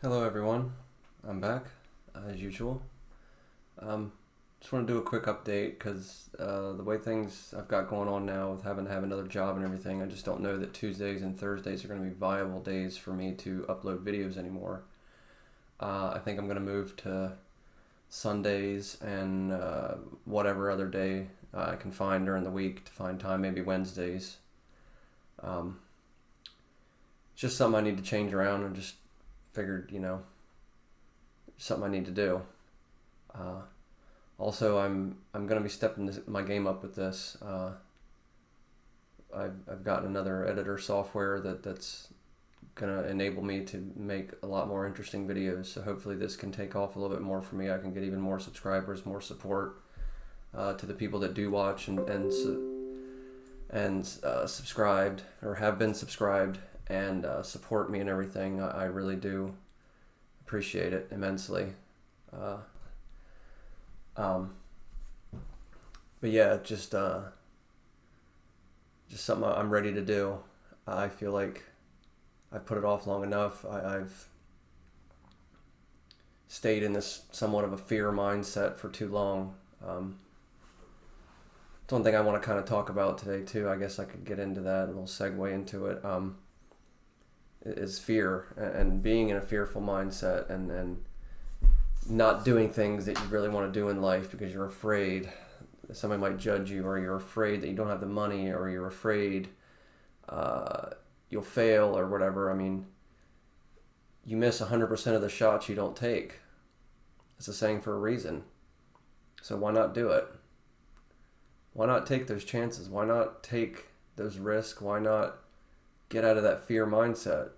Hello everyone, I'm back as usual. Just want to do a quick update because the way things I've got going on now with having to have another job and everything, I just don't know that Tuesdays and Thursdays are going to be viable days for me to upload videos anymore. I think I'm going to move to Sundays and whatever other day I can find during the week to find time, maybe Wednesdays. Um, it's just something I need to change around and just figured, something I need to do. Uh, Also, I'm gonna be stepping my game up with this. I've gotten another editor software that's gonna enable me to make a lot more interesting videos. So hopefully this can take off a little bit more for me. I can get even more subscribers, more support to the people that do watch and subscribed or have been subscribed and support me and everything. I really do appreciate it immensely. Uh, um, but yeah, just something I'm ready to do. I feel like I've put it off long enough. I've stayed in this somewhat of a fear mindset for too long. It's one thing I want to kind of talk about today too. I guess I could get into that, a little segue into it. Is fear and being in a fearful mindset and not doing things that you really want to do in life because you're afraid that somebody might judge you, or you're afraid that you don't have the money, or you're afraid you'll fail or whatever. I mean, you miss 100% of the shots you don't take. It's a saying for a reason. So why not do it? Why not take those chances? Why not take those risks? Why not get out of that fear mindset?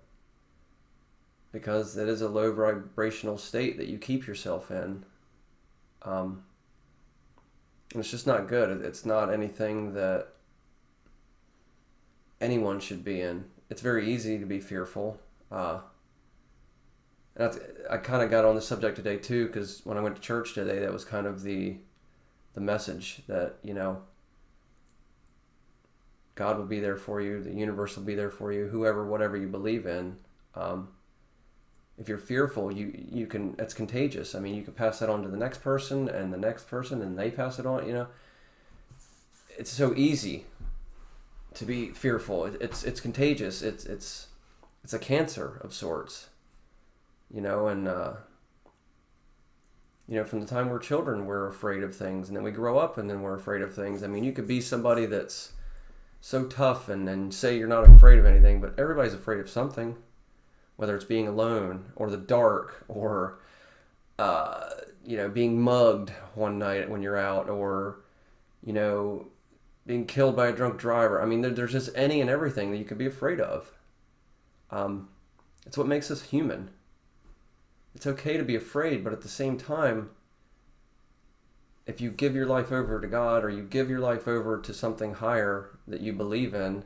Because it is a low vibrational state that you keep yourself in. And it's just not good. It's not anything that anyone should be in. It's very easy to be fearful. And I kind of got on the subject today too, because when I went to church today, that was kind of the message that, God will be there for you, the universe will be there for you, whoever, whatever you believe in. If you're fearful, you can, it's contagious. I mean, you can pass that on to the next person and the next person, and they pass it on. It's so easy to be fearful. It's contagious. It's a cancer of sorts. And from the time we're children, we're afraid of things, and then we grow up and then we're afraid of things. I mean, you could be somebody that's so tough and say you're not afraid of anything, but everybody's afraid of something. Whether it's being alone or the dark or, being mugged one night when you're out, or, being killed by a drunk driver. I mean, there's just any and everything that you could be afraid of. It's what makes us human. It's okay to be afraid, but at the same time, if you give your life over to God, or you give your life over to something higher that you believe in,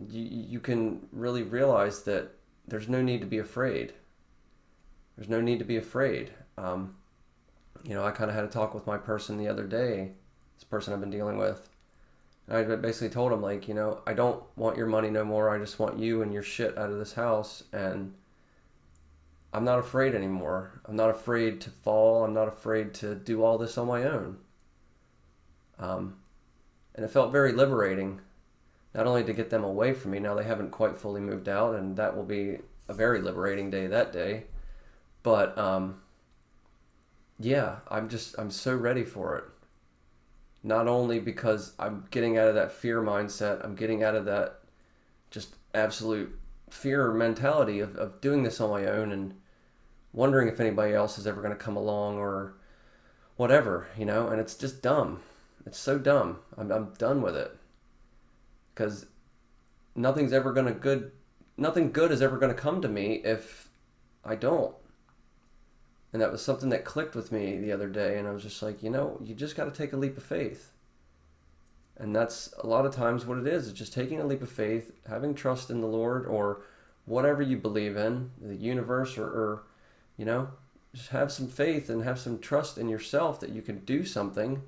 you can really realize that there's no need to be afraid. There's no need to be afraid. I kind of had a talk with my person the other day, this person I've been dealing with. And I basically told him, I don't want your money no more. I just want you and your shit out of this house. And I'm not afraid anymore. I'm not afraid to fall. I'm not afraid to do all this on my own. And it felt very liberating. Not only to get them away from me, now they haven't quite fully moved out, and that will be a very liberating day that day. But I'm so ready for it. Not only because I'm getting out of that fear mindset, I'm getting out of that just absolute fear mentality of doing this on my own and wondering if anybody else is ever going to come along or whatever, and it's just dumb. It's so dumb. I'm done with it. Because nothing good is ever going to come to me if I don't. And that was something that clicked with me the other day, and I was just like, you just got to take a leap of faith. And that's a lot of times what it is. It's just taking a leap of faith, having trust in the Lord or whatever you believe in, the universe, or just have some faith and have some trust in yourself that you can do something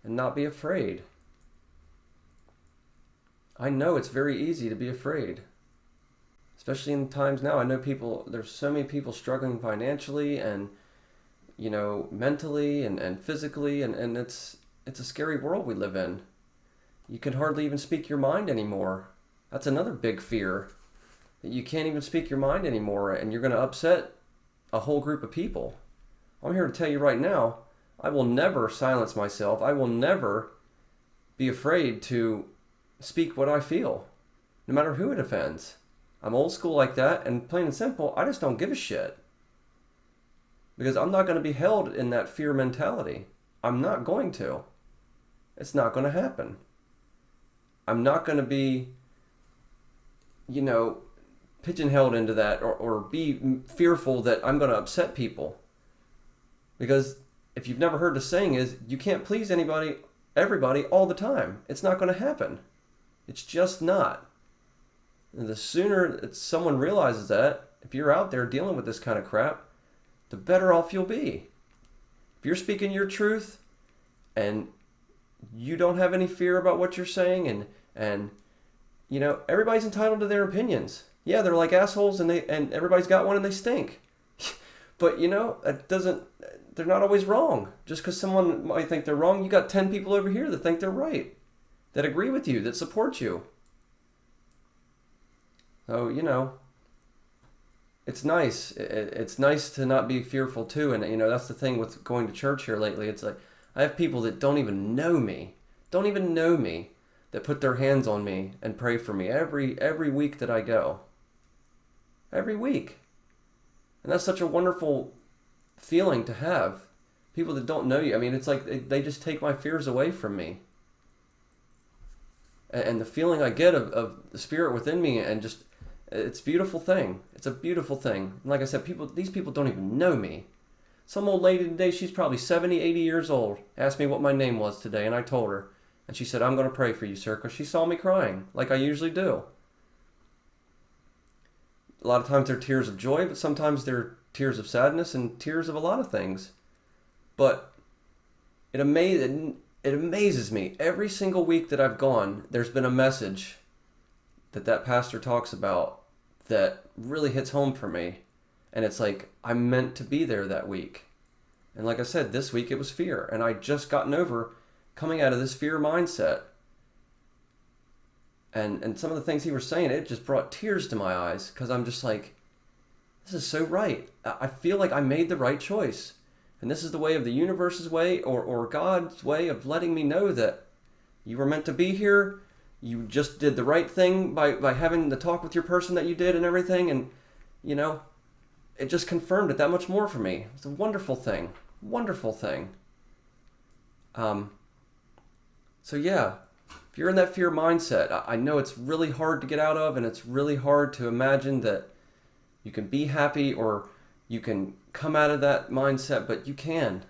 and not be afraid. I know it's very easy to be afraid. especially in times now. I know there's so many people struggling financially and, mentally and physically, and it's a scary world we live in. You can hardly even speak your mind anymore. That's another big fear, that you can't even speak your mind anymore, and you're going to upset a whole group of people. I'm here to tell you right now, I will never silence myself. I will never be afraid to speak what I feel, no matter who it offends. I'm old school like that, and plain and simple, I just don't give a shit. Because I'm not going to be held in that fear mentality. I'm not going to. It's not going to happen. I'm not going to be, pigeonholed into that or be fearful that I'm going to upset people. Because if you've never heard the saying is, you can't please everybody all the time. It's not going to happen. It's just not. And the sooner that someone realizes that, if you're out there dealing with this kind of crap, the better off you'll be. If you're speaking your truth and you don't have any fear about what you're saying, and everybody's entitled to their opinions. Yeah, they're like assholes, and everybody's got one and they stink. But they're not always wrong. Just because someone might think they're wrong, you got 10 people over here that think they're right, that agree with you, that support you. So, it's nice. It's nice to not be fearful too. And, that's the thing with going to church here lately. It's like, I have people that don't even know me, that put their hands on me and pray for me every week that I go. Every week. And that's such a wonderful feeling to have. People that don't know you. I mean, it's like they just take my fears away from me. And the feeling I get of the spirit within me, and just, it's a beautiful thing. It's a beautiful thing. And like I said, these people don't even know me. Some old lady today, she's probably 70, 80 years old, asked me what my name was today, and I told her. And she said, I'm going to pray for you, sir, because she saw me crying, like I usually do. A lot of times they're tears of joy, but sometimes they're tears of sadness and tears of a lot of things. But it amazes me. Every single week that I've gone, there's been a message that pastor talks about that really hits home for me. And it's like, I'm meant to be there that week. And like I said, this week it was fear. And I just gotten over coming out of this fear mindset. And some of the things he was saying, it just brought tears to my eyes, because I'm just like, this is so right. I feel like I made the right choice. And this is the way of the universe's way, or God's way of letting me know that you were meant to be here. You just did the right thing by having the talk with your person that you did and everything. And, it just confirmed it that much more for me. It's a wonderful thing. Wonderful thing. So yeah, if you're in that fear mindset, I know it's really hard to get out of, and it's really hard to imagine that you can be happy or you can come out of that mindset, but you can.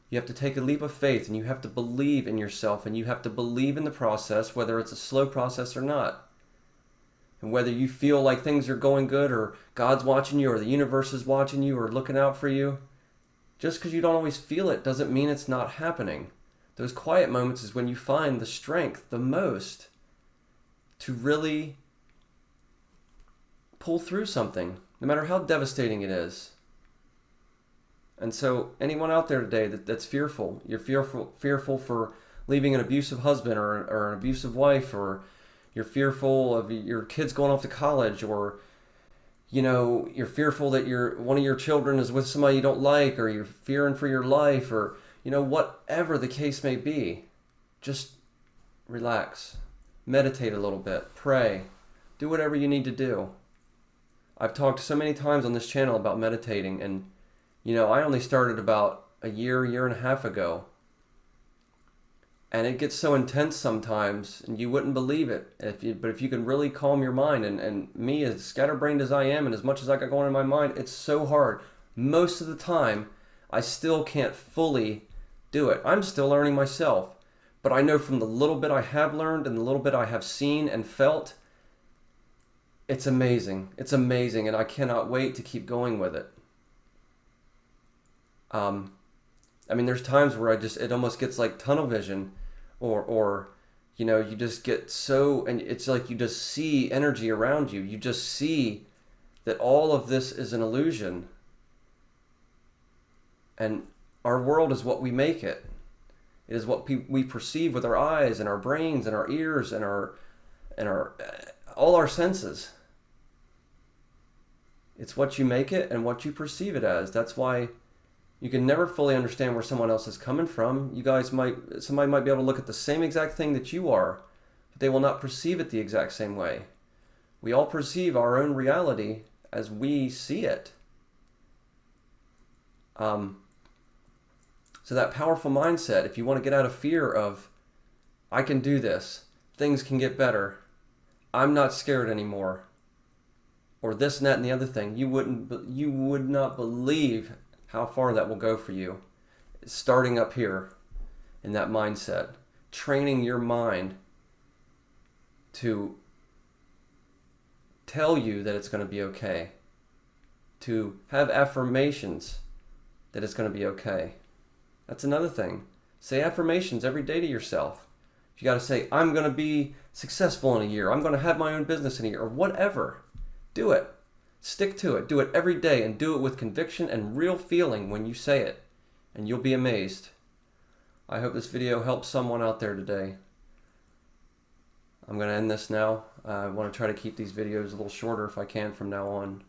You have to take a leap of faith, and you have to believe in yourself, and you have to believe in the process, whether it's a slow process or not. And whether you feel like things are going good, or God's watching you, or the universe is watching you, or looking out for you, just because you don't always feel it doesn't mean it's not happening. Those quiet moments is when you find the strength the most to really pull through something, no matter how devastating it is. And so anyone out there today that's fearful, you're fearful for leaving an abusive husband or an abusive wife, or you're fearful of your kids going off to college, or you're fearful that one of your children is with somebody you don't like, or you're fearing for your life, or whatever the case may be. Just relax, meditate a little bit, pray, do whatever you need to do. I've talked so many times on this channel about meditating, and I only started about a year and a half ago. And it gets so intense sometimes, and you wouldn't believe it. But if you can really calm your mind, and me, as scatterbrained as I am, and as much as I got going in my mind, it's so hard. Most of the time, I still can't fully do it. I'm still learning myself. But I know from the little bit I have learned and the little bit I have seen and felt, it's amazing. It's amazing, and I cannot wait to keep going with it. There's times where it almost gets like tunnel vision, or you just get so, and it's like you just see energy around you. You just see that all of this is an illusion. And our world is what we make it. It is what we perceive with our eyes and our brains and our ears and our all our senses. It's what you make it and what you perceive it as. That's why you can never fully understand where someone else is coming from. Somebody might be able to look at the same exact thing that you are, but they will not perceive it the exact same way. We all perceive our own reality as we see it. So that powerful mindset, if you want to get out of fear of, I can do this, things can get better, I'm not scared anymore, or this and that and the other thing, you would not believe how far that will go for you. Starting up here in that mindset, training your mind to tell you that it's going to be okay, to have affirmations that it's going to be okay. That's another thing. Say affirmations every day to yourself. You got to say, I'm going to be successful in a year. I'm going to have my own business in a year, or whatever. Do it. Stick to it. Do it every day, and do it with conviction and real feeling when you say it, and you'll be amazed. I hope this video helps someone out there today. I'm going to end this now. I want to try to keep these videos a little shorter if I can from now on.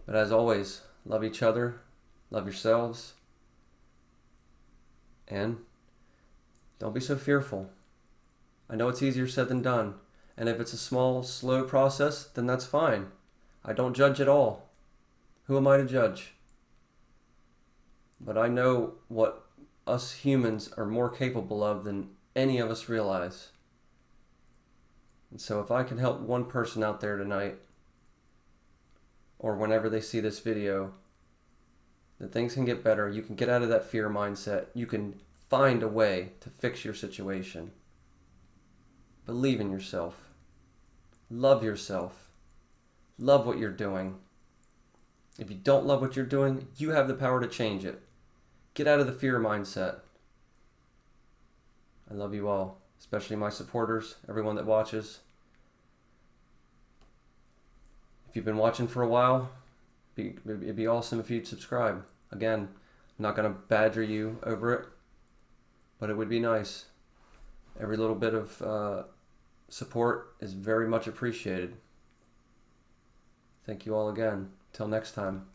But as always, love each other, love yourselves, and don't be so fearful. I know it's easier said than done. And if it's a small, slow process, then that's fine. I don't judge at all. Who am I to judge? But I know what us humans are more capable of than any of us realize. And so if I can help one person out there tonight, or whenever they see this video, that things can get better, you can get out of that fear mindset, you can find a way to fix your situation. Believe in yourself. Love yourself. Love what you're doing. If you don't love what you're doing, you have the power to change it. Get out of the fear mindset. I love you all, especially my supporters, everyone that watches. If you've been watching for a while, it'd be awesome if you'd subscribe. Again, I'm not going to badger you over it, but it would be nice. Every little bit of support is very much appreciated. Thank you all again. Till next time.